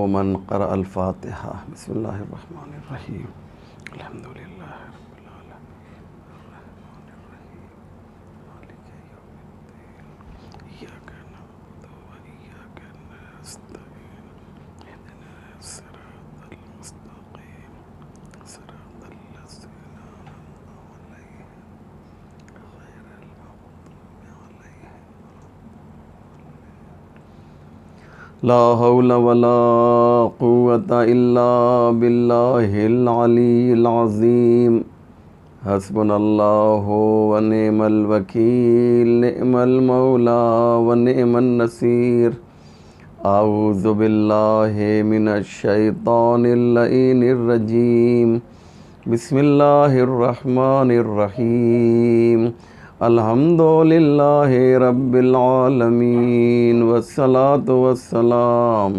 من قرأ الفاتحہ۔ بسم اللہ الرحمن الرحیم، الحمد للہ رب العالمین، الرحمن الرحیم، مالک یوم الدین، ایاک نعبد و ایاک نستعین، اہدنا الصراط المستقیم، صراط الذین انعمت علیہم غیر المغضوب علیہم۔ لا حول ولا قوة الا باللہ العلی العظیم، حسبنا اللہ ونعم الوکیل، نعم المولا ونعم النصیر۔ اعوذ باللہ من الشیطان اللعین الرجیم، بسم اللہ الرحمن الرحیم، الحمد للہ رب العالمین، والصلاة والسلام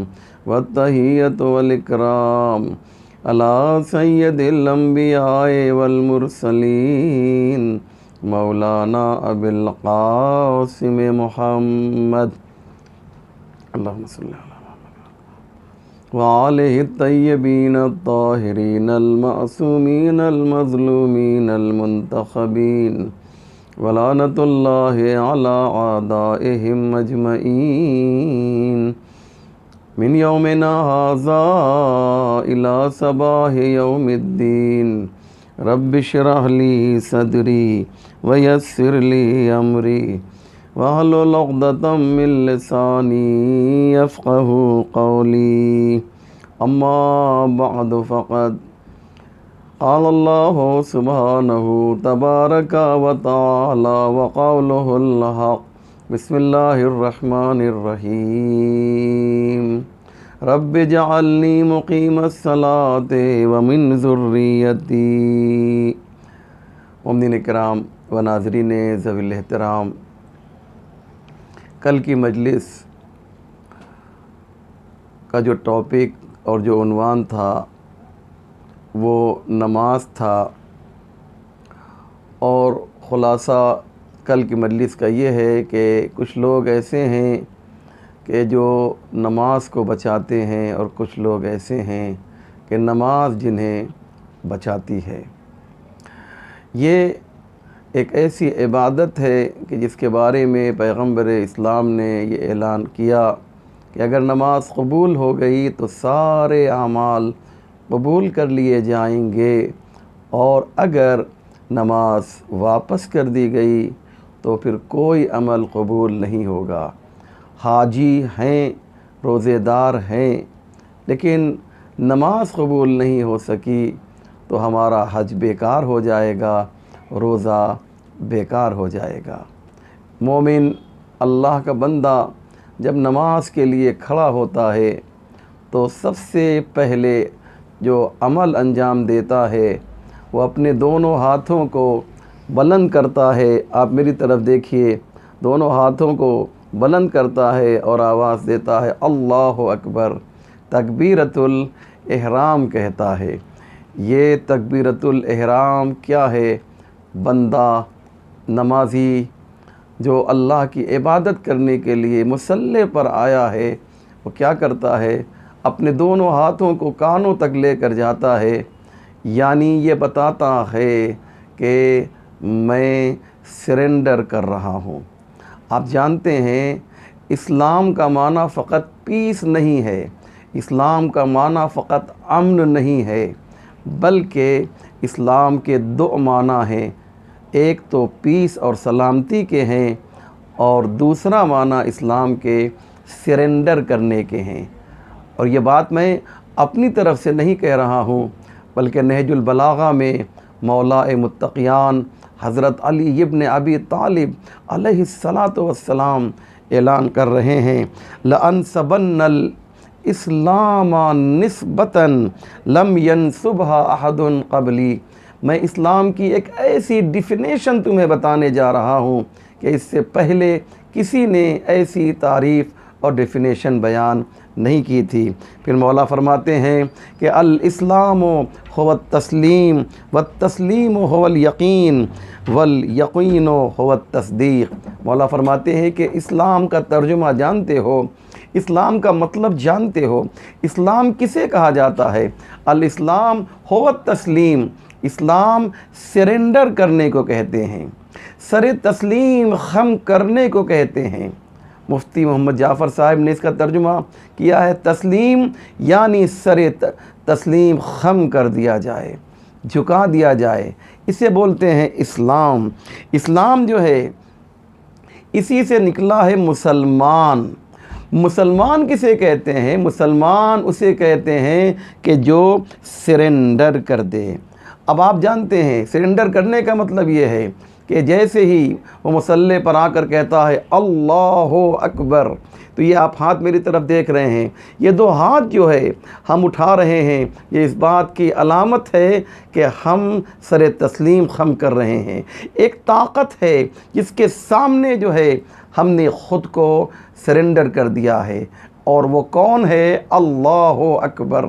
والتحیۃ والاکرام علی سید الانبیاء والمرسلین، مولانا ابی القاسم محمد، اللہم صلی علی محمد وآلہ الطیبین الطاہرین المعصومین المظلومین المنتخبین، ولعنۃ اللہ علی اعدائہم اجمعین، من یومنا ھذا الی صباح یوم الدین۔ رب اشرح لی صدری ویسر لی امری واحلل عقدۃ من لسانی یفقہوا قولی، اما بعد فقد قال اللہ سبحانہ تبارک و تعالی وقولہ الحق۔ بسم اللہ الرحمن الرحیم، رب اجعلنی مقیم الصلاۃ ومن ذریتی۔ عاملین کرام و ناظرین ذوی الاحترام، کل کی مجلس کا جو ٹاپک اور جو عنوان تھا وہ نماز تھا، اور خلاصہ کل کی مجلس کا یہ ہے کہ کچھ لوگ ایسے ہیں کہ جو نماز کو بچاتے ہیں، اور کچھ لوگ ایسے ہیں کہ نماز جنہیں بچاتی ہے۔ یہ ایک ایسی عبادت ہے کہ جس کے بارے میں پیغمبر اسلام نے یہ اعلان کیا کہ اگر نماز قبول ہو گئی تو سارے اعمال قبول کر لیے جائیں گے، اور اگر نماز واپس کر دی گئی تو پھر کوئی عمل قبول نہیں ہوگا۔ حاجی ہیں، روزے دار ہیں، لیکن نماز قبول نہیں ہو سکی تو ہمارا حج بیکار ہو جائے گا، روزہ بیکار ہو جائے گا۔ مومن اللہ کا بندہ جب نماز کے لیے کھڑا ہوتا ہے تو سب سے پہلے جو عمل انجام دیتا ہے وہ اپنے دونوں ہاتھوں کو بلند کرتا ہے۔ آپ میری طرف دیکھیے، دونوں ہاتھوں کو بلند کرتا ہے اور آواز دیتا ہے اللہ اکبر، تکبیرۃ الاحرام کہتا ہے۔ یہ تکبیرۃ الاحرام کیا ہے؟ بندہ نمازی جو اللہ کی عبادت کرنے کے لیے مصلی پر آیا ہے، وہ کیا کرتا ہے؟ اپنے دونوں ہاتھوں کو کانوں تک لے کر جاتا ہے، یعنی یہ بتاتا ہے کہ میں سرنڈر کر رہا ہوں۔ آپ جانتے ہیں اسلام کا معنی فقط پیس نہیں ہے، اسلام کا معنی فقط امن نہیں ہے، بلکہ اسلام کے دو معنی ہیں، ایک تو پیس اور سلامتی کے ہیں، اور دوسرا معنی اسلام کے سرنڈر کرنے کے ہیں۔ اور یہ بات میں اپنی طرف سے نہیں کہہ رہا ہوں، بلکہ نہج البلاغہ میں مولا متقیان حضرت علی ابن ابی طالب علیہ السلام اعلان کر رہے ہیں، لَأَنْسَبَنَّ الْإِسْلَامَ نِسْبَةً لَمْ يَنْسُبْهَا أَحَدٌ قَبْلِي۔ میں اسلام کی ایک ایسی ڈیفینیشن تمہیں بتانے جا رہا ہوں کہ اس سے پہلے کسی نے ایسی تعریف اور ڈیفینیشن بیان نہیں کی تھی۔ پھر مولا فرماتے ہیں کہ الاسلام هو التسلیم والتسلیم هو الیقین والیقین هو التصدیق۔ مولا فرماتے ہیں کہ اسلام کا ترجمہ جانتے ہو؟ اسلام کا مطلب جانتے ہو؟ اسلام کسے کہا جاتا ہے؟ الاسلام ہو تسلیم، اسلام سرنڈر کرنے کو کہتے ہیں، سر تسلیم خم کرنے کو کہتے ہیں۔ مفتی محمد جعفر صاحب نے اس کا ترجمہ کیا ہے، تسلیم یعنی سر تسلیم خم کر دیا جائے، جھکا دیا جائے، اسے بولتے ہیں اسلام۔ اسلام جو ہے اسی سے نکلا ہے مسلمان۔ مسلمان کسے کہتے ہیں؟ مسلمان اسے کہتے ہیں کہ جو سرنڈر کر دے۔ اب آپ جانتے ہیں سرنڈر کرنے کا مطلب یہ ہے کہ جیسے ہی وہ مصلی پر آ کر کہتا ہے اللہ اکبر، تو یہ آپ ہاتھ میری طرف دیکھ رہے ہیں، یہ دو ہاتھ جو ہے ہم اٹھا رہے ہیں، یہ اس بات کی علامت ہے کہ ہم سر تسلیم خم کر رہے ہیں۔ ایک طاقت ہے جس کے سامنے جو ہے ہم نے خود کو سرنڈر کر دیا ہے، اور وہ کون ہے؟ اللہ اکبر،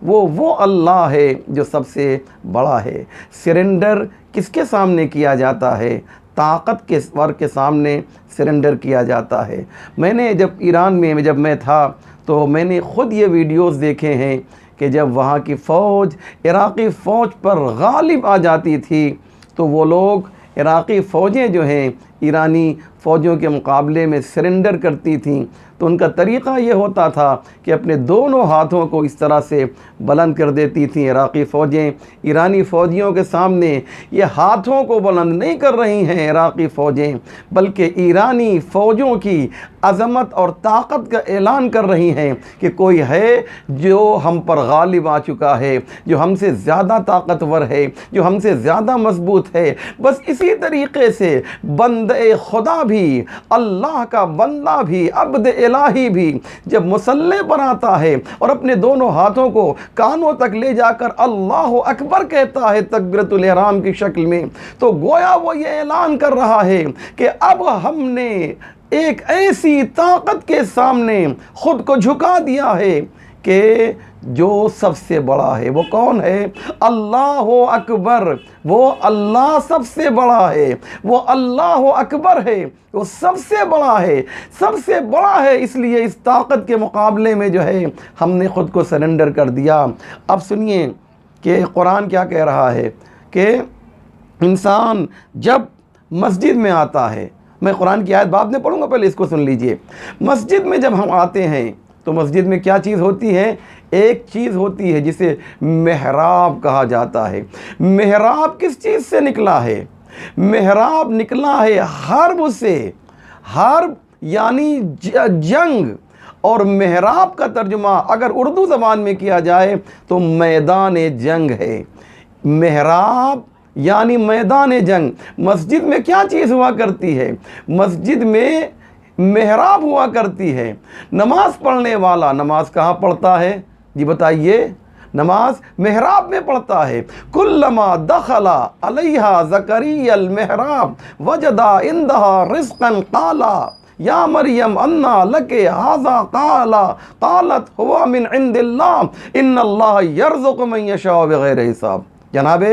وہ اللہ ہے جو سب سے بڑا ہے۔ سرنڈر کس کے سامنے کیا جاتا ہے؟ طاقت کے ور کے سامنے سرنڈر کیا جاتا ہے۔ میں نے جب ایران میں جب میں تھا تو میں نے خود یہ ویڈیوز دیکھے ہیں کہ جب وہاں کی فوج عراقی فوج پر غالب آ جاتی تھی تو وہ لوگ عراقی فوجیں جو ہیں ایرانی فوجوں کے مقابلے میں سرنڈر کرتی تھیں، تو ان کا طریقہ یہ ہوتا تھا کہ اپنے دونوں ہاتھوں کو اس طرح سے بلند کر دیتی تھیں عراقی فوجیں۔ ایرانی فوجیوں کے سامنے یہ ہاتھوں کو بلند نہیں کر رہی ہیں عراقی فوجیں، بلکہ ایرانی فوجوں کی عظمت اور طاقت کا اعلان کر رہی ہیں کہ کوئی ہے جو ہم پر غالب آ چکا ہے، جو ہم سے زیادہ طاقتور ہے، جو ہم سے زیادہ مضبوط ہے۔ بس اسی طریقے سے بندہ خدا بھی، اللہ کا بندہ بھی، عبد الہی بھی جب مصلی پر آتا ہے اور اپنے دونوں ہاتھوں کو کانوں تک لے جا کر اللہ اکبر کہتا ہے تکبیرۃ الاحرام کی شکل میں، تو گویا وہ یہ اعلان کر رہا ہے کہ اب ہم نے ایک ایسی طاقت کے سامنے خود کو جھکا دیا ہے کہ جو سب سے بڑا ہے۔ وہ کون ہے؟ اللہ اکبر، وہ اللہ سب سے بڑا ہے، وہ اللہ اکبر ہے، وہ سب سے بڑا ہے، سب سے بڑا ہے۔ اس لیے اس طاقت کے مقابلے میں جو ہے ہم نے خود کو سرنڈر کر دیا۔ اب سنیے کہ قرآن کیا کہہ رہا ہے کہ انسان جب مسجد میں آتا ہے، میں قرآن کی آیت بعد میں پڑھوں گا، پہلے اس کو سن لیجئے۔ مسجد میں جب ہم آتے ہیں تو مسجد میں کیا چیز ہوتی ہے؟ ایک چیز ہوتی ہے جسے محراب کہا جاتا ہے۔ محراب کس چیز سے نکلا ہے؟ محراب نکلا ہے حرب سے۔ حرب یعنی جنگ، اور محراب کا ترجمہ اگر اردو زبان میں کیا جائے تو میدان جنگ ہے۔ محراب یعنی میدان جنگ۔ مسجد میں کیا چیز ہوا کرتی ہے؟ مسجد میں محراب ہوا کرتی ہے۔ نماز پڑھنے والا نماز کہاں پڑھتا ہے؟ جی بتائیے، نماز محراب میں پڑھتا ہے۔ کلما دخل علیہا زکریا المحراب وجدا عندہا رزقا قالا یا مریم انا لک ھذا قالت ہوا من عند اللہ ان اللہ یرزق من یشاء بغیر حساب۔ جناب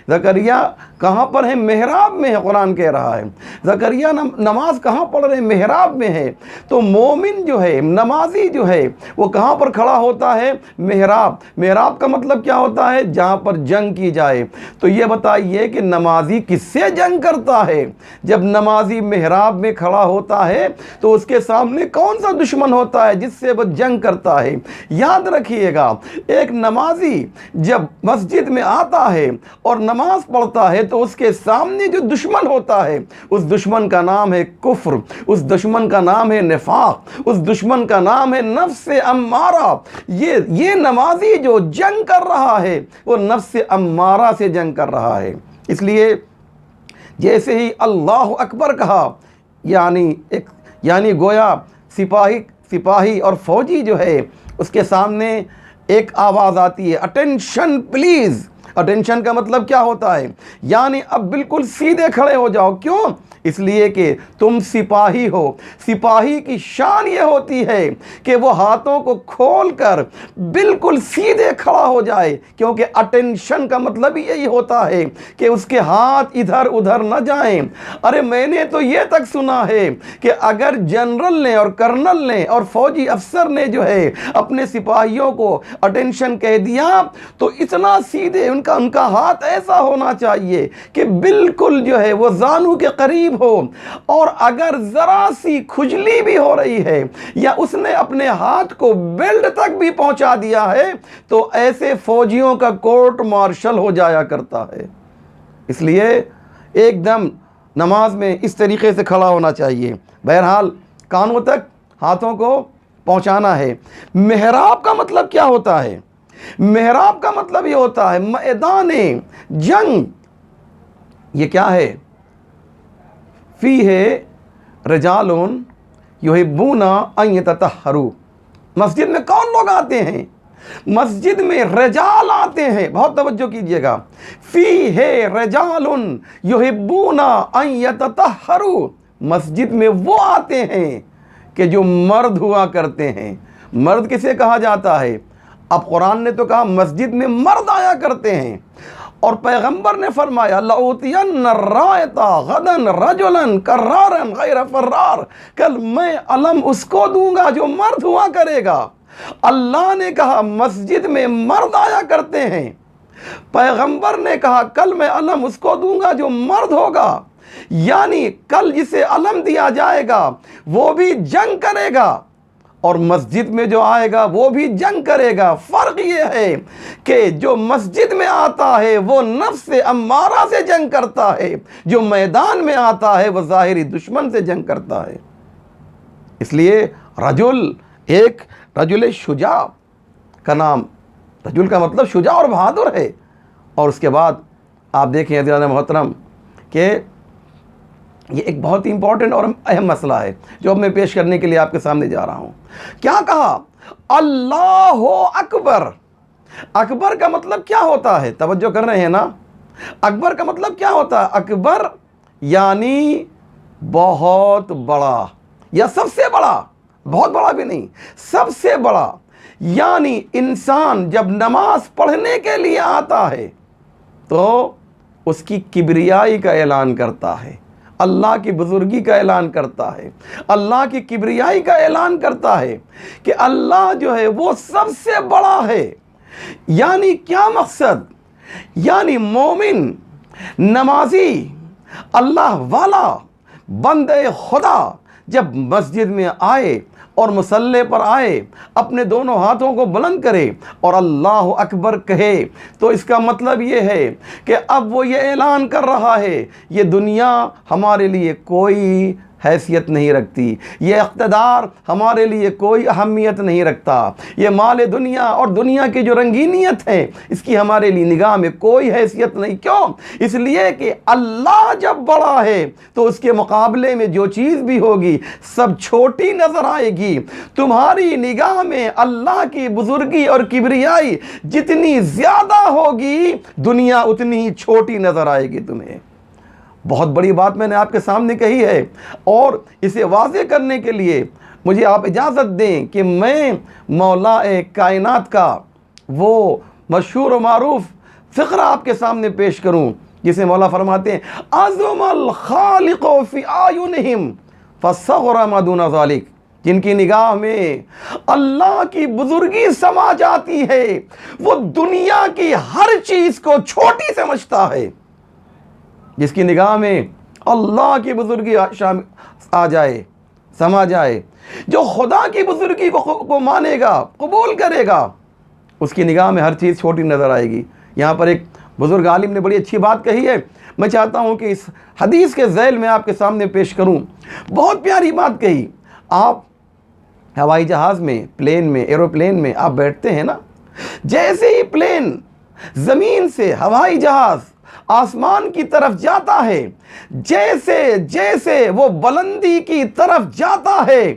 زکریا کہاں پر ہے؟ محراب میں ہے۔ قرآن کہہ رہا ہے زکریا نماز کہاں پڑھ رہے ہیں؟ محراب میں ہے۔ تو مومن جو ہے، نمازی جو ہے، وہ کہاں پر کھڑا ہوتا ہے؟ محراب۔ محراب کا مطلب کیا ہوتا ہے؟ جہاں پر جنگ کی جائے۔ تو یہ بتائیے کہ نمازی کس سے جنگ کرتا ہے؟ جب نمازی محراب میں کھڑا ہوتا ہے تو اس کے سامنے کون سا دشمن ہوتا ہے جس سے وہ جنگ کرتا ہے؟ یاد رکھیے گا، ایک نمازی جب مسجد میں آتا ہے اور نماز پڑھتا ہے تو اس کے سامنے جو دشمن ہوتا ہے، اس دشمن کا نام ہے کفر، اس دشمن کا نام ہے نفاق، اس دشمن کا نام ہے نفس امارہ۔ یہ نمازی جو جنگ کر رہا ہے وہ نفس امارہ سے جنگ کر رہا ہے۔ اس لیے جیسے ہی اللہ اکبر کہا، یعنی گویا سپاہی اور فوجی جو ہے اس کے سامنے ایک آواز آتی ہے، اٹینشن پلیز، اٹینشن کا مطلب کیا ہوتا ہے؟ یعنی اب بالکل سیدھے کھڑے ہو جاؤ. کیوں؟ اس لیے کہ تم سپاہی ہو. سپاہی کی شان یہ ہوتی ہے کہ وہ ہاتھوں کو کھول کر بالکل سیدھے کھڑا ہو جائے, کیونکہ اٹینشن کا مطلب یہی ہوتا ہے کہ اس کے ہاتھ ادھر ادھر نہ جائیں. ارے میں نے تو یہ تک سنا ہے کہ اگر جنرل نے اور کرنل نے اور فوجی افسر نے جو ہے اپنے سپاہیوں کو اٹینشن کہہ دیا تو اتنا سیدھے ان کا ہاتھ ایسا ہونا چاہیے کہ بالکل جو ہے وہ زانو کے قریب ہو, اور اگر ذرا سی کھجلی بھی ہو رہی ہے یا اس نے اپنے ہاتھ کو بیلٹ تک بھی پہنچا دیا ہے تو ایسے فوجیوں کا کورٹ مارشل ہو جایا کرتا ہے. اس لیے ایک دم نماز میں اس طریقے سے کھڑا ہونا چاہیے. بہرحال کانوں تک ہاتھوں کو پہنچانا ہے. محراب کا مطلب کیا ہوتا ہے؟ محراب کا مطلب یہ ہوتا ہے میدان جنگ. یہ کیا ہے؟ فی ہے رجال یحبون ان یتطہروا. مسجد میں کون لوگ آتے ہیں؟ مسجد میں رجال آتے ہیں. بہت توجہ کیجئے گا. فی ہے رجال یحبون ان یتطہروا. مسجد میں وہ آتے ہیں کہ جو مرد ہوا کرتے ہیں. مرد کسے کہا جاتا ہے؟ اب قرآن نے تو کہا مسجد میں مرد آیا کرتے ہیں, اور پیغمبر نے فرمایا لَأُوتِيَنَّ الرَّائِطَ غَدًا رَجُلًا كَرَّارًا غَيْرَ فَرَّارٍ. کل میں علم اس کو دوں گا جو مرد ہوا کرے گا. اللہ نے کہا مسجد میں مرد آیا کرتے ہیں. پیغمبر نے کہا کل میں علم اس کو دوں گا جو مرد ہوگا. یعنی کل جسے علم دیا جائے گا وہ بھی جنگ کرے گا, اور مسجد میں جو آئے گا وہ بھی جنگ کرے گا. فرق یہ ہے کہ جو مسجد میں آتا ہے وہ نفس امارہ سے جنگ کرتا ہے, جو میدان میں آتا ہے وہ ظاہری دشمن سے جنگ کرتا ہے. اس لیے رجل, ایک رجل شجاع کا نام, رجل کا مطلب شجاع اور بہادر ہے. اور اس کے بعد آپ دیکھیں عزیزان محترم کہ یہ ایک بہت ہی امپورٹنٹ اور اہم مسئلہ ہے جو اب میں پیش کرنے کے لیے آپ کے سامنے جا رہا ہوں. کیا کہا؟ اللہ اکبر. اکبر کا مطلب کیا ہوتا ہے؟ توجہ کر رہے ہیں نا؟ اکبر کا مطلب کیا ہوتا ہے؟ اکبر یعنی بہت بڑا یا سب سے بڑا. بہت بڑا بھی نہیں, سب سے بڑا. یعنی انسان جب نماز پڑھنے کے لیے آتا ہے تو اس کی کبریائی کا اعلان کرتا ہے, اللہ کی بزرگی کا اعلان کرتا ہے, اللہ کی کبریائی کا اعلان کرتا ہے کہ اللہ جو ہے وہ سب سے بڑا ہے. یعنی کیا مقصد؟ یعنی مومن, نمازی, اللہ والا, بندے خدا جب مسجد میں آئے اور مصلی پر آئے, اپنے دونوں ہاتھوں کو بلند کرے اور اللہ اکبر کہے, تو اس کا مطلب یہ ہے کہ اب وہ یہ اعلان کر رہا ہے یہ دنیا ہمارے لیے کوئی حیثیت نہیں رکھتی, یہ اقتدار ہمارے لیے کوئی اہمیت نہیں رکھتا, یہ مال دنیا اور دنیا کی جو رنگینیت ہے اس کی ہمارے لیے نگاہ میں کوئی حیثیت نہیں. کیوں؟ اس لیے کہ اللہ جب بڑا ہے تو اس کے مقابلے میں جو چیز بھی ہوگی سب چھوٹی نظر آئے گی. تمہاری نگاہ میں اللہ کی بزرگی اور کبریائی جتنی زیادہ ہوگی دنیا اتنی ہی چھوٹی نظر آئے گی تمہیں. بہت بڑی بات میں نے آپ کے سامنے کہی ہے, اور اسے واضح کرنے کے لیے مجھے آپ اجازت دیں کہ میں مولا کائنات کا وہ مشہور و معروف فقرہ آپ کے سامنے پیش کروں جسے مولا فرماتے ہیں عظم الخالق فی اعینہم فصغر ما دون ذلک. جن کی نگاہ میں اللہ کی بزرگی سما جاتی ہے وہ دنیا کی ہر چیز کو چھوٹی سمجھتا ہے. جس کی نگاہ میں اللہ کی بزرگی آ جائے, سما جائے, جو خدا کی بزرگی کو مانے گا, قبول کرے گا, اس کی نگاہ میں ہر چیز چھوٹی نظر آئے گی. یہاں پر ایک بزرگ عالم نے بڑی اچھی بات کہی ہے, میں چاہتا ہوں کہ اس حدیث کے ذیل میں آپ کے سامنے پیش کروں. بہت پیاری بات کہی. آپ ہوائی جہاز میں, پلین میں, ایروپلین میں آپ بیٹھتے ہیں نا, جیسے ہی پلین زمین سے, ہوائی جہاز آسمان کی طرف جاتا ہے, جیسے جیسے وہ بلندی کی طرف جاتا ہے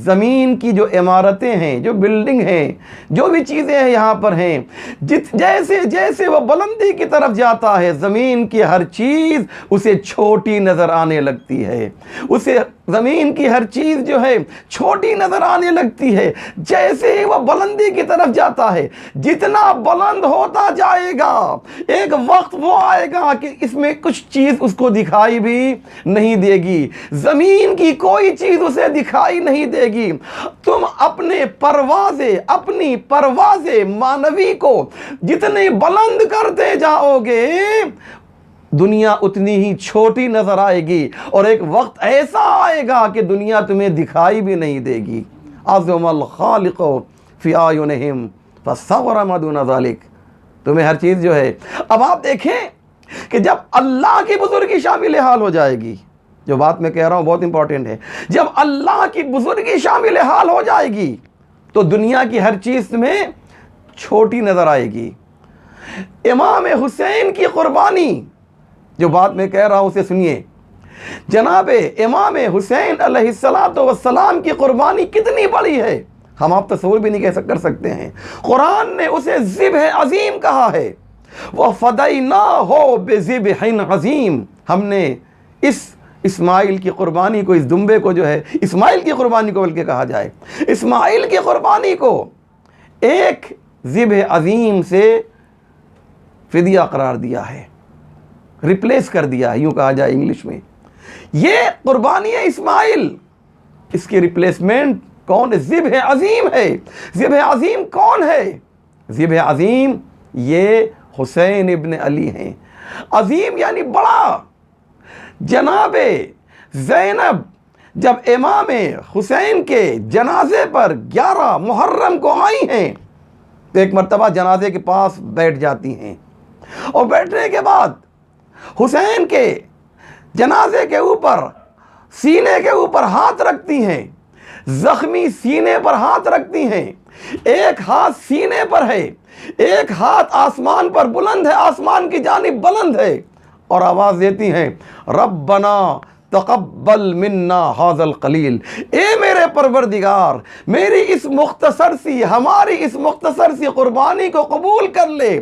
زمین کی جو عمارتیں ہیں، جو بلڈنگ ہیں، جو بھی چیزیں ہیں یہاں پر ہیں، جیسے جیسے وہ بلندی کی طرف جاتا ہے، زمین کی ہر چیز اسے چھوٹی نظر آنے لگتی ہے، اسے زمین کی ہر چیز جو ہے چھوٹی نظر آنے لگتی ہے۔ جیسے ہی وہ بلندی کی طرف جاتا ہے، جتنا بلند ہوتا جائے گا، ایک وقت وہ آئے گا کہ اس میں کچھ چیز اس کو دکھائی بھی نہیں دے گی، زمین کی کوئی چیز اسے دکھائی نہیں دے گی۔ تم اپنی پروازیں مانوی کو جتنے بلند کرتے جاؤ گے، دنیا اتنی ہی چھوٹی نظر آئے گی، اور ایک وقت ایسا آئے گا کہ دنیا تمہیں دکھائی بھی نہیں دے گی۔ عظم الخالق فی اعینہم فصغر ما دون ذلک، تمہیں ہر چیز جو ہے۔ اب آپ دیکھیں کہ جب اللہ کی بزرگی شامل حال ہو جائے گی، جو بات میں کہہ رہا ہوں بہت امپورٹنٹ ہے، جب اللہ کی بزرگی شامل حال ہو جائے گی تو دنیا کی ہر چیز تمہیں چھوٹی نظر آئے گی۔ امام حسین کی قربانی، جو بات میں کہہ رہا ہوں اسے سنیے، جناب امام حسین علیہ السلام کی قربانی کتنی بڑی ہے، ہم آپ تصور بھی نہیں کر سکتے ہیں۔ قرآن نے اسے ذبح عظیم کہا ہے، وَفَدَيْنَاهُ بِذِبْحٍ عَظِيمٍ، ہم نے اس اسماعیل کی قربانی کو، اس دمبے کو جو ہے، اسماعیل کی قربانی کو بلکہ کہا جائے، اسماعیل کی قربانی کو ایک ذبح عظیم سے فدیہ قرار دیا ہے، ریپلیس کر دیا ہے، یوں کہا جائے انگلش میں۔ یہ قربانی اسماعیل، اس کی ریپلیسمنٹ کون ہے؟ ذبح عظیم ہے۔ ذبح عظیم کون ہے؟ ذبح عظیم یہ حسین ابن علی ہیں۔ عظیم یعنی بڑا۔ جناب زینب جب امام حسین کے جنازے پر 11 محرم کو آئی ہیں تو ایک مرتبہ جنازے کے پاس بیٹھ جاتی ہیں، اور بیٹھنے کے بعد حسین کے جنازے کے اوپر، سینے کے اوپر ہاتھ رکھتی ہیں، زخمی سینے پر ہاتھ رکھتی ہیں، ایک ہاتھ سینے پر ہے، ایک ہاتھ آسمان پر بلند ہے، آسمان کی جانب بلند ہے، اور آواز دیتی ہیں، ربنا تقبل منا ھذا القلیل، اے میرے پروردگار میری اس مختصر سی، ہماری اس مختصر سی قربانی کو قبول کر لے۔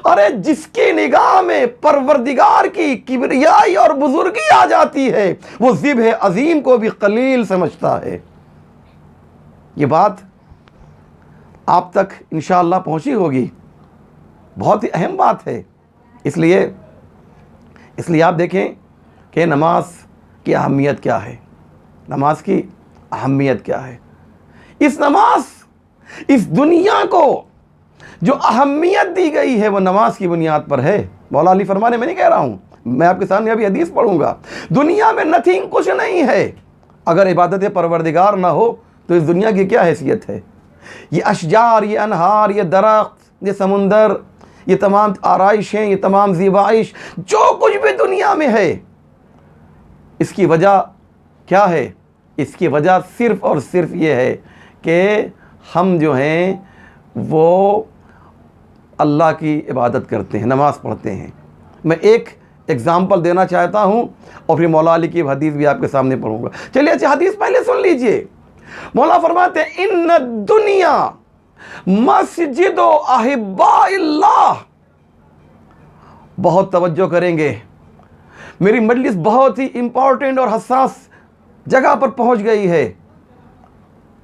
ارے جس کی نگاہ میں پروردگار کی کبریائی اور بزرگی آ جاتی ہے، وہ ذبح عظیم کو بھی قلیل سمجھتا ہے۔ یہ بات آپ تک انشاءاللہ پہنچی ہوگی، بہت ہی اہم بات ہے۔ اس لیے آپ دیکھیں کہ نماز کی اہمیت کیا ہے، نماز کی اہمیت کیا ہے۔ اس نماز، اس دنیا کو جو اہمیت دی گئی ہے وہ نماز کی بنیاد پر ہے۔ مولا علی فرمانے، میں نہیں کہہ رہا ہوں، میں آپ کے سامنے ابھی حدیث پڑھوں گا، دنیا میں نتھنگ، کچھ نہیں ہے، اگر عبادت پروردگار نہ ہو تو اس دنیا کی کیا حیثیت ہے؟ یہ اشجار، یہ انہار، یہ درخت، یہ سمندر، یہ تمام آرائشیں، یہ تمام زیبائش، جو کچھ بھی دنیا میں ہے، اس کی وجہ کیا ہے؟ اس کی وجہ صرف اور صرف یہ ہے کہ ہم جو ہیں وہ اللہ کی عبادت کرتے ہیں، نماز پڑھتے ہیں۔ میں ایک ایگزامپل دینا چاہتا ہوں اور پھر مولا علی کی حدیث بھی آپ کے سامنے پڑھوں گا۔ چلیے اچھا حدیث پہلے سن لیجئے۔ مولا فرماتے ہیں، ان الدنیا مسجد احباء اللہ۔ بہت توجہ کریں گے، میری مجلس بہت ہی امپورٹنٹ اور حساس جگہ پر پہنچ گئی ہے۔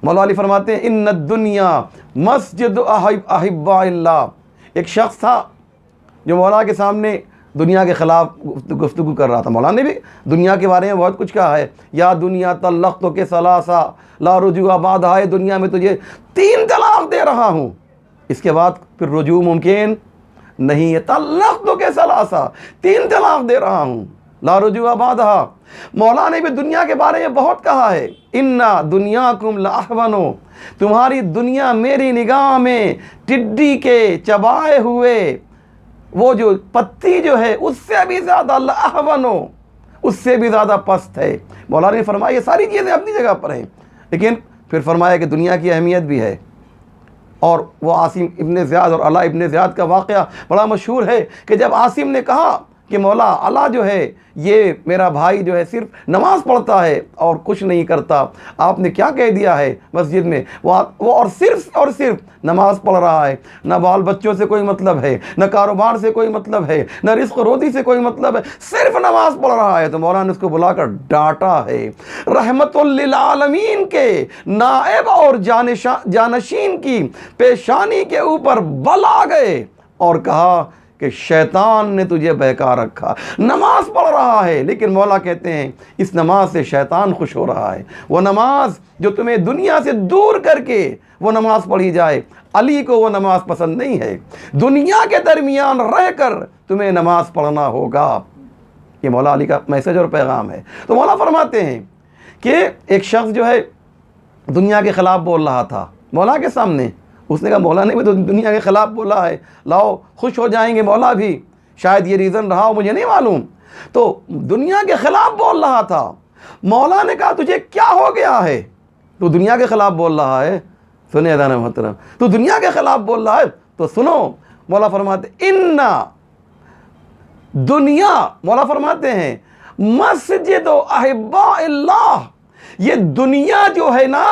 مولا علی فرماتے ہیں، ان الدنیا مسجد احباء اللہ۔ ایک شخص تھا جو مولا کے سامنے دنیا کے خلاف گفتگو کر رہا تھا۔ مولا نے بھی دنیا کے بارے میں بہت کچھ کہا ہے، یا دنیا طلقت کے ثلاثہ لا رجوع بعدہا، دنیا میں تجھے 3 طلاق دے رہا ہوں، اس کے بعد پھر رجوع ممکن نہیں ہے۔ طلقت کے ثلاثہ، 3 طلاق دے رہا ہوں، لا رجوع بعدہا۔ مولا نے بھی دنیا کے بارے میں بہت کہا ہے، انا دنیاکم لاحون، تمہاری دنیا میری نگاہ میں ٹڈی کے چبائے ہوئے وہ جو پتی جو ہے اس سے بھی زیادہ لاحون، اس سے بھی زیادہ پست ہے۔ مولا نے فرمایا یہ ساری چیزیں اپنی جگہ پر ہیں، لیکن پھر فرمایا کہ دنیا کی اہمیت بھی ہے۔ اور وہ عاصم ابن زیاد اور علا ابن زیاد کا واقعہ بڑا مشہور ہے کہ جب عاصم نے کہا کہ مولا اللہ جو ہے یہ میرا بھائی جو ہے صرف نماز پڑھتا ہے اور کچھ نہیں کرتا، آپ نے کیا کہہ دیا ہے مسجد میں، وہ اور صرف نماز پڑھ رہا ہے، نہ بال بچوں سے کوئی مطلب ہے، نہ کاروبار سے کوئی مطلب ہے، نہ رزق روزی سے کوئی مطلب ہے، صرف نماز پڑھ رہا ہے۔ تو مولا نے اس کو بلا کر ڈانٹا ہے، رحمت للعالمین کے نائب اور جانشین کی پیشانی کے اوپر بل آ گئے اور کہا کہ شیطان نے تجھے بہکا رکھا، نماز پڑھ رہا ہے لیکن مولا کہتے ہیں اس نماز سے شیطان خوش ہو رہا ہے۔ وہ نماز جو تمہیں دنیا سے دور کر کے وہ نماز پڑھی جائے، علی کو وہ نماز پسند نہیں ہے، دنیا کے درمیان رہ کر تمہیں نماز پڑھنا ہوگا۔ یہ مولا علی کا میسج اور پیغام ہے۔ تو مولا فرماتے ہیں کہ ایک شخص جو ہے دنیا کے خلاف بول رہا تھا مولا کے سامنے، اس نے کہا مولا نے بھی تو دنیا کے خلاف بولا ہے، لاؤ خوش ہو جائیں گے مولا بھی، شاید یہ ریزن رہا ہو مجھے نہیں معلوم۔ تو دنیا کے خلاف بول رہا تھا، مولا نے کہا تجھے کیا ہو گیا ہے، تو دنیا کے خلاف بول رہا ہے، سنیں اذان محترم، تو دنیا کے خلاف بول رہا ہے تو سنو۔ مولا فرماتے دنیا، مولا فرماتے ہیں مسجد و احباء اللہ، یہ دنیا جو ہے نا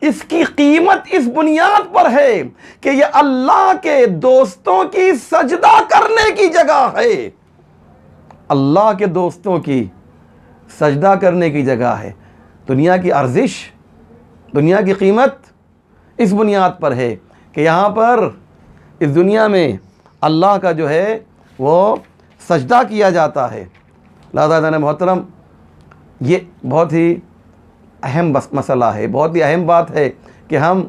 اس کی قیمت اس بنیاد پر ہے کہ یہ اللہ کے دوستوں کی سجدہ کرنے کی جگہ ہے، اللہ کے دوستوں کی سجدہ کرنے کی جگہ ہے۔ دنیا کی ارزش، دنیا کی قیمت اس بنیاد پر ہے کہ یہاں پر اس دنیا میں اللہ کا جو ہے وہ سجدہ کیا جاتا ہے۔ لہذا محترم یہ بہت ہی اہم مسئلہ ہے، بہت ہی اہم بات ہے کہ ہم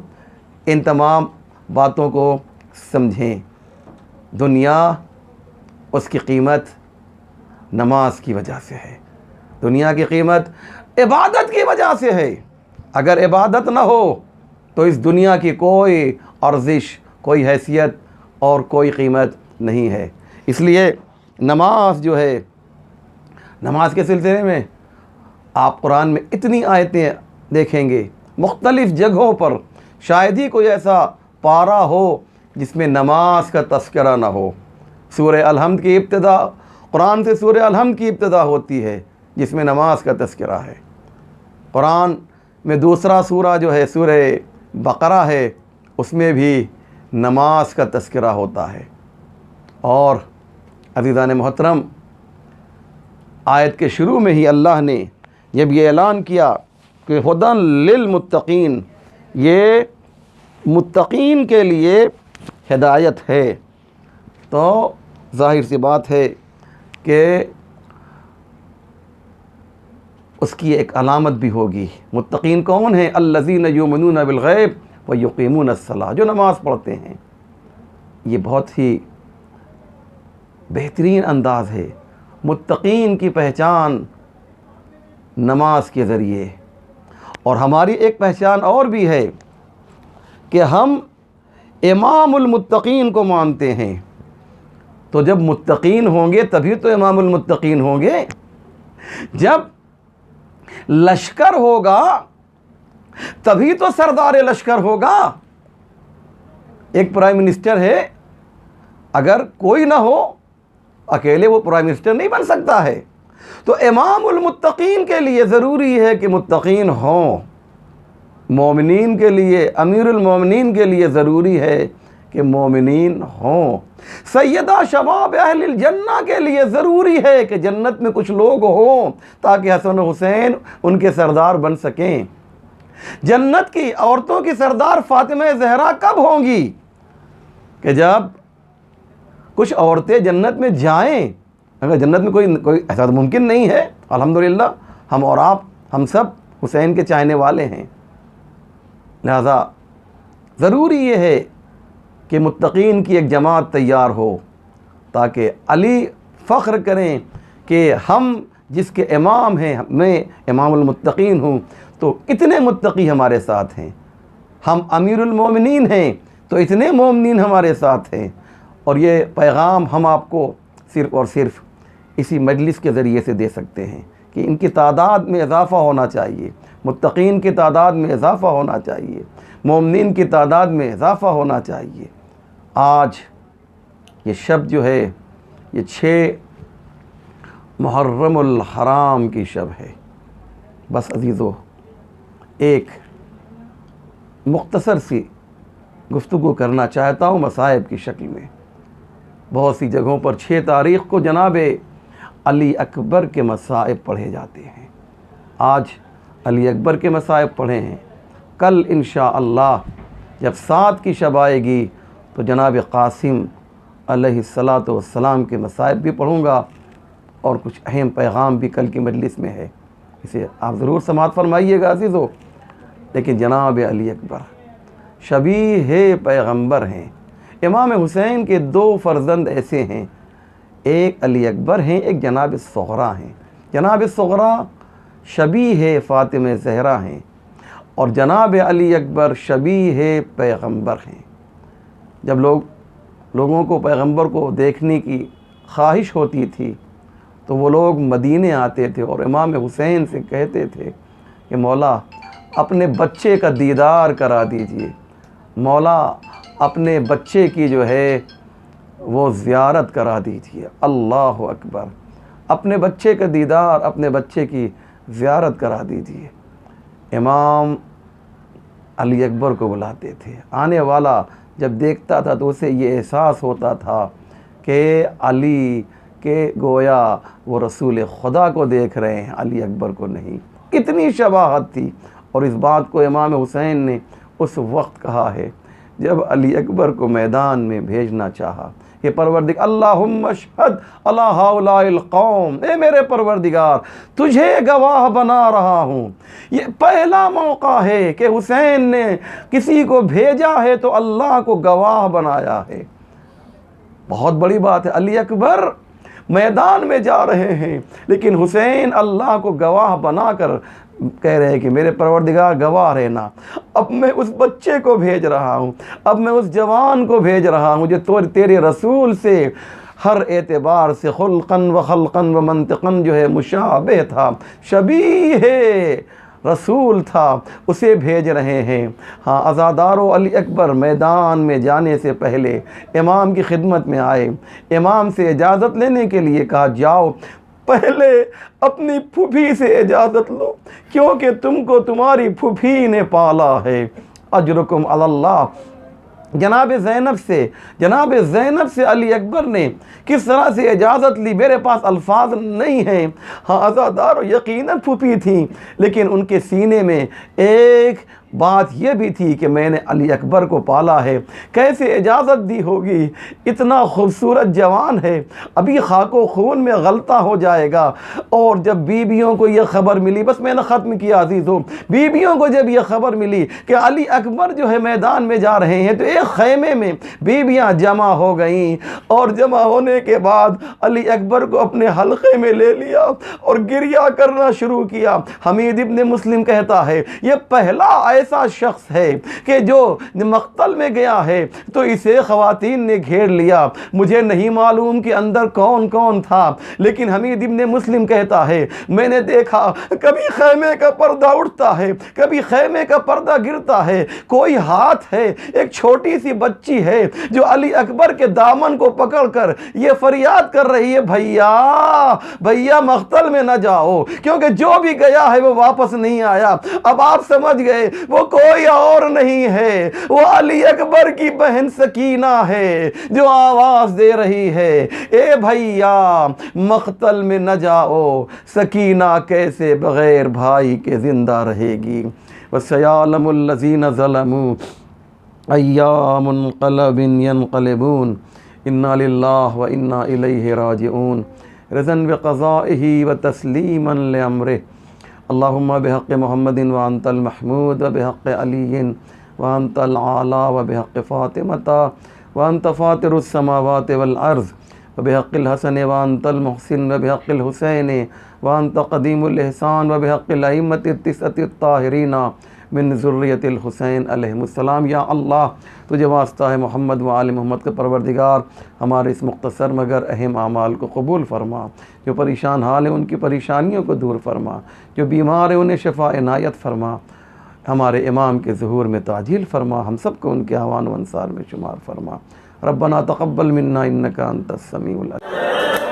ان تمام باتوں کو سمجھیں۔ دنیا اس کی قیمت نماز کی وجہ سے ہے، دنیا کی قیمت عبادت کی وجہ سے ہے۔ اگر عبادت نہ ہو تو اس دنیا کی کوئی ارزش، کوئی حیثیت اور کوئی قیمت نہیں ہے۔ اس لیے نماز جو ہے، نماز کے سلسلے میں آپ قرآن میں اتنی آیتیں دیکھیں گے مختلف جگہوں پر، شاید ہی کوئی ایسا پارہ ہو جس میں نماز کا تذکرہ نہ ہو۔ سورہ الحمد کی ابتدا، قرآن سے سورہ الحمد کی ابتدا ہوتی ہے جس میں نماز کا تذکرہ ہے۔ قرآن میں دوسرا سورہ جو ہے سورہ بقرہ ہے، اس میں بھی نماز کا تذکرہ ہوتا ہے۔ اور عزیزان محترم، آیت کے شروع میں ہی اللہ نے جب یہ اعلان کیا کہ ہدی للمتقین، یہ متقین کے لیے ہدایت ہے، تو ظاہر سی بات ہے کہ اس کی ایک علامت بھی ہوگی۔ متقین کون ہیں؟ الذین یؤمنون بالغیب ویقیمون الصلاۃ، جو نماز پڑھتے ہیں۔ یہ بہت ہی بہترین انداز ہے۔ متقین کی پہچان نماز کے ذریعے، اور ہماری ایک پہچان اور بھی ہے کہ ہم امام المتقین کو مانتے ہیں۔ تو جب متقین ہوں گے تبھی تو امام المتقین ہوں گے۔ جب لشکر ہوگا تبھی تو سردار لشکر ہوگا۔ ایک پرائم منسٹر ہے، اگر کوئی نہ ہو اکیلے وہ پرائم منسٹر نہیں بن سکتا ہے۔ تو امام المتقین کے لیے ضروری ہے کہ متقین ہوں، مومنین کے لیے، امیر المومنین کے لیے ضروری ہے کہ مومنین ہوں، سیدہ شباب اہل الجنہ کے لیے ضروری ہے کہ جنت میں کچھ لوگ ہوں تاکہ حسن و حسین ان کے سردار بن سکیں۔ جنت کی عورتوں کی سردار فاطمہ زہرا کب ہوں گی؟ کہ جب کچھ عورتیں جنت میں جائیں۔ اگر جنت میں کوئی ایسا تو ممکن نہیں ہے، الحمدللہ ہم اور آپ، ہم سب حسین کے چاہنے والے ہیں۔ لہذا ضروری یہ ہے کہ متقین کی ایک جماعت تیار ہو تاکہ علی فخر کریں کہ ہم جس کے امام ہیں، میں امام المتقین ہوں، تو اتنے متقی ہمارے ساتھ ہیں۔ ہم امیر المومنین ہیں تو اتنے مومنین ہمارے ساتھ ہیں۔ اور یہ پیغام ہم آپ کو صرف اور صرف اسی مجلس کے ذریعے سے دے سکتے ہیں کہ ان کی تعداد میں اضافہ ہونا چاہیے، متقین کی تعداد میں اضافہ ہونا چاہیے، مومنین کی تعداد میں اضافہ ہونا چاہیے۔ آج یہ شب جو ہے، یہ 6 محرم الحرام کی شب ہے۔ بس عزیزو، ایک مختصر سی گفتگو کرنا چاہتا ہوں مصائب کی شکل میں۔ بہت سی جگہوں پر 6 تاریخ کو جناب علی اکبر کے مصائب پڑھے جاتے ہیں۔ آج علی اکبر کے مصائب پڑھے ہیں، کل انشاءاللہ جب 7 کی شب آئے گی تو جناب قاسم علیہ السلام کے مصائب بھی پڑھوں گا، اور کچھ اہم پیغام بھی کل کی مجلس میں ہے، اسے آپ ضرور سماعت فرمائیے گا عزیزو۔ لیکن جناب علی اکبر شبیہ پیغمبر ہیں۔ امام حسین کے 2 فرزند ایسے ہیں، ایک علی اکبر ہیں، ایک جناب صغرا ہیں۔ جناب صغرا شبیہ فاطمہ زہرا ہیں، اور جناب علی اکبر شبیہ پیغمبر ہیں۔ جب لوگوں کو پیغمبر کو دیکھنے کی خواہش ہوتی تھی تو وہ لوگ مدینے آتے تھے اور امام حسین سے کہتے تھے کہ مولا اپنے بچے کا دیدار کرا دیجئے، مولا اپنے بچے کی جو ہے وہ زیارت کرا دیجئے۔ اللہ اکبر، اپنے بچے کا دیدار، اپنے بچے کی زیارت کرا دیجئے۔ امام علی اکبر کو بلاتے تھے، آنے والا جب دیکھتا تھا تو اسے یہ احساس ہوتا تھا کہ علی کہ گویا وہ رسول خدا کو دیکھ رہے ہیں، علی اکبر کو نہیں۔ اتنی شباہت تھی، اور اس بات کو امام حسین نے اس وقت کہا ہے جب علی اکبر کو میدان میں بھیجنا چاہا کہ پروردگار اللہم اشہد علی ہؤلاء القوم، اے میرے پروردگار تجھے گواہ بنا رہا ہوں۔ یہ پہلا موقع ہے کہ حسین نے کسی کو بھیجا ہے تو اللہ کو گواہ بنایا ہے۔ بہت بڑی بات ہے، علی اکبر میدان میں جا رہے ہیں لیکن حسین اللہ کو گواہ بنا کر کہہ رہے ہیں کہ میرے پروردگار گواہ رہنا، اب میں اس بچے کو بھیج رہا ہوں، اب میں اس جوان کو بھیج رہا ہوں جو تیرے رسول سے ہر اعتبار سے خلقاً و خلقاً و منطقاً جو ہے مشابہ تھا، شبیہ رسول تھا، اسے بھیج رہے ہیں۔ ہاں عزادارو، علی اکبر میدان میں جانے سے پہلے امام کی خدمت میں آئے، امام سے اجازت لینے کے لیے کہا جاؤ پہلے اپنی پھوپھی سے اجازت لو، کیونکہ تم کو تمہاری پھوپھی نے پالا ہے۔ اجرکم علی اللہ۔ جناب زینب سے علی اکبر نے کس طرح سے اجازت لی، میرے پاس الفاظ نہیں ہیں۔ ہاں عزادارو یقیناً پھوپھی تھیں، لیکن ان کے سینے میں ایک بات یہ بھی تھی کہ میں نے علی اکبر کو پالا ہے، کیسے اجازت دی ہوگی؟ اتنا خوبصورت جوان ہے، ابھی خاک و خون میں غلطہ ہو جائے گا۔ اور جب بیویوں کو یہ خبر ملی، بس میں نے ختم کیا عزیزوں، بیویوں کو جب یہ خبر ملی کہ علی اکبر جو ہے میدان میں جا رہے ہیں تو ایک خیمے میں بیویاں جمع ہو گئیں، اور جمع ہونے کے بعد علی اکبر کو اپنے حلقے میں لے لیا اور گریہ کرنا شروع کیا۔ حمید ابن مسلم کہتا ہے یہ پہلا ایسا شخص ہے کہ جو مقتل میں گیا ہے تو اسے خواتین نے گھیر لیا، مجھے نہیں معلوم کہ اندر کون کون تھا، لیکن حمید ابن مسلم کہتا ہے میں نے دیکھا کبھی خیمے کا پردہ اٹھتا ہے، کبھی خیمے کا پردہ گرتا ہے، کوئی ہاتھ ہے، ایک چھوٹی سی بچی ہے جو علی اکبر کے دامن کو پکڑ کر یہ فریاد کر رہی ہے بھیا مقتل میں نہ جاؤ، کیونکہ جو بھی گیا ہے وہ واپس نہیں آیا۔ اب آپ سمجھ گئے وہ کوئی اور نہیں ہے، وہ علی اکبر کی بہن سکینہ ہے جو آواز دے رہی ہے اے بھیا مقتل میں نہ جاؤ، سکینہ کیسے بغیر بھائی کے زندہ رہے گی۔ وَسَيَعْلَمُ الَّذِينَ ظَلَمُوا أَيَّا مُنْقَلَبٍ يَنْقَلِبُونَ إِنَّا لِلَّهِ وَإِنَّا إِلَيْهِ رَاجِعُونَ رضا بقضائه وتسليما لأمره اللهم بحق محمد وأنت المحمود وبحق علي وأنت العالى وبحق فاطمة وأنت فاطر السماوات والأرض وبحق الحسن وأنت المحسن وبحق الحسين وأنت قديم الإحسان وبحق الأئمة التسعة الطاهرين من ذریت الحسین علیہ السلام۔ یا اللہ تجھے واسطہ ہے محمد و آل محمد کے پروردگار، ہمارے اس مختصر مگر اہم اعمال کو قبول فرما، جو پریشان حال ہیں ان کی پریشانیوں کو دور فرما، جو بیمار ہیں انہیں شفا عنایت فرما، ہمارے امام کے ظہور میں تعجیل فرما، ہم سب کو ان کے اعوان و انصار میں شمار فرما۔ ربنا تقبل منا انک انت السمیع العلیم۔